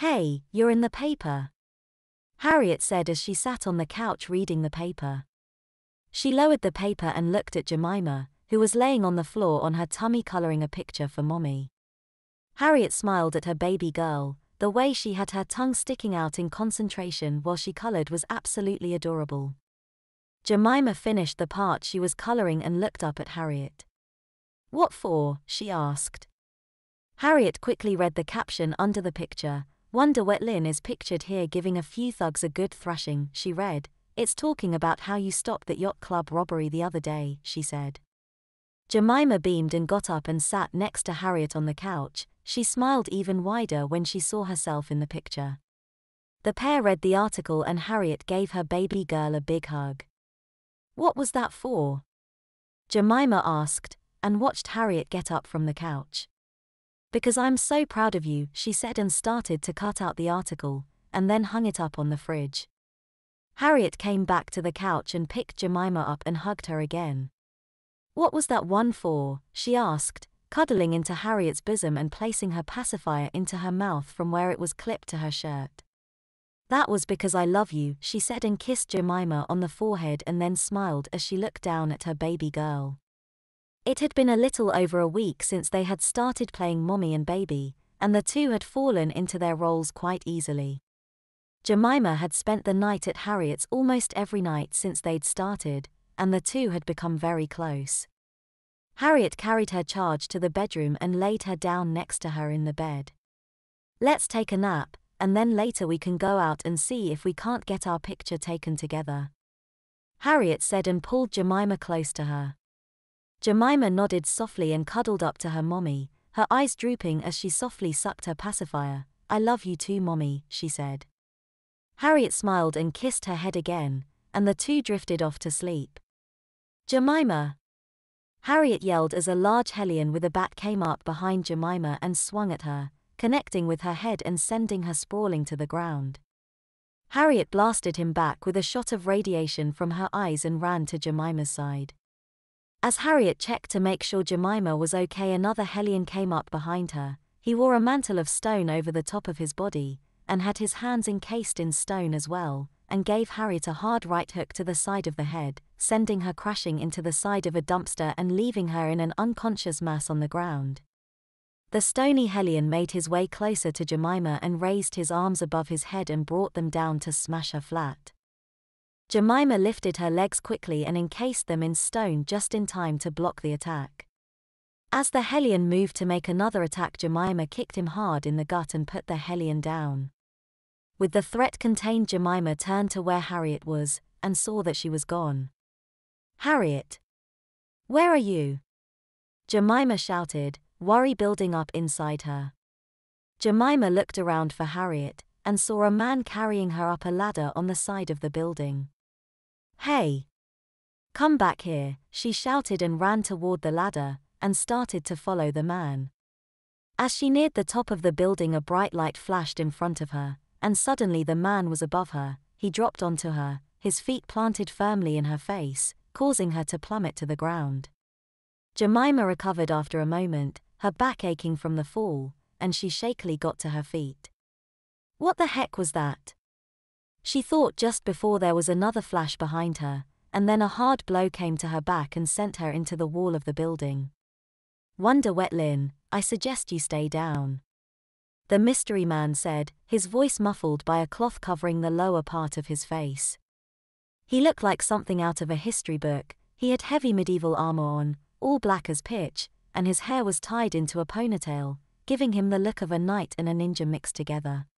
Hey, you're in the paper, Harriet said as she sat on the couch reading the paper. She lowered the paper and looked at Jemima, who was laying on the floor on her tummy coloring a picture for Mommy. Harriet smiled at her baby girl. The way she had her tongue sticking out in concentration while she colored was absolutely adorable. Jemima finished the part she was coloring and looked up at Harriet. "What for?" she asked. Harriet quickly read the caption under the picture. "Wonder what Lynn is pictured here giving a few thugs a good thrashing," she read. "It's talking about how you stopped that yacht club robbery the other day," she said. Jemima beamed and got up and sat next to Harriet on the couch. She smiled even wider when she saw herself in the picture. The pair read the article and Harriet gave her baby girl a big hug. "What was that for?" Jemima asked, and watched Harriet get up from the couch. "Because I'm so proud of you," she said and started to cut out the article, and then hung it up on the fridge. Harriet came back to the couch and picked Jemima up and hugged her again. "What was that one for?" she asked, cuddling into Harriet's bosom and placing her pacifier into her mouth from where it was clipped to her shirt. "That was because I love you," she said and kissed Jemima on the forehead and then smiled as she looked down at her baby girl. It had been a little over a week since they had started playing mommy and baby, and the two had fallen into their roles quite easily. Jemima had spent the night at Harriet's almost every night since they'd started, and the two had become very close. Harriet carried her charge to the bedroom and laid her down next to her in the bed. "Let's take a nap, and then later we can go out and see if we can't get our picture taken together," Harriet said and pulled Jemima close to her. Jemima nodded softly and cuddled up to her mommy, her eyes drooping as she softly sucked her pacifier. "I love you too, Mommy," she said. Harriet smiled and kissed her head again, and the two drifted off to sleep. "Jemima!" Harriet yelled as a large hellion with a bat came up behind Jemima and swung at her, connecting with her head and sending her sprawling to the ground. Harriet blasted him back with a shot of radiation from her eyes and ran to Jemima's side. As Harriet checked to make sure Jemima was okay, another hellion came up behind her. He wore a mantle of stone over the top of his body, and had his hands encased in stone as well, and gave Harriet a hard right hook to the side of the head, sending her crashing into the side of a dumpster and leaving her in an unconscious mass on the ground. The stony hellion made his way closer to Jemima and raised his arms above his head and brought them down to smash her flat. Jemima lifted her legs quickly and encased them in stone just in time to block the attack. As the hellion moved to make another attack, Jemima kicked him hard in the gut and put the hellion down. With the threat contained, Jemima turned to where Harriet was, and saw that she was gone. "Harriet! Where are you?" Jemima shouted, worry building up inside her. Jemima looked around for Harriet, and saw a man carrying her up a ladder on the side of the building. "Hey! Come back here," she shouted and ran toward the ladder, and started to follow the man. As she neared the top of the building, a bright light flashed in front of her, and suddenly the man was above her. He dropped onto her, his feet planted firmly in her face, causing her to plummet to the ground. Jemima recovered after a moment, her back aching from the fall, and she shakily got to her feet. What the heck was that? She thought just before there was another flash behind her, and then a hard blow came to her back and sent her into the wall of the building. "Wonder wet Lynn, I suggest you stay down," the mystery man said, his voice muffled by a cloth covering the lower part of his face. He looked like something out of a history book. He had heavy medieval armor on, all black as pitch, and his hair was tied into a ponytail, giving him the look of a knight and a ninja mixed together.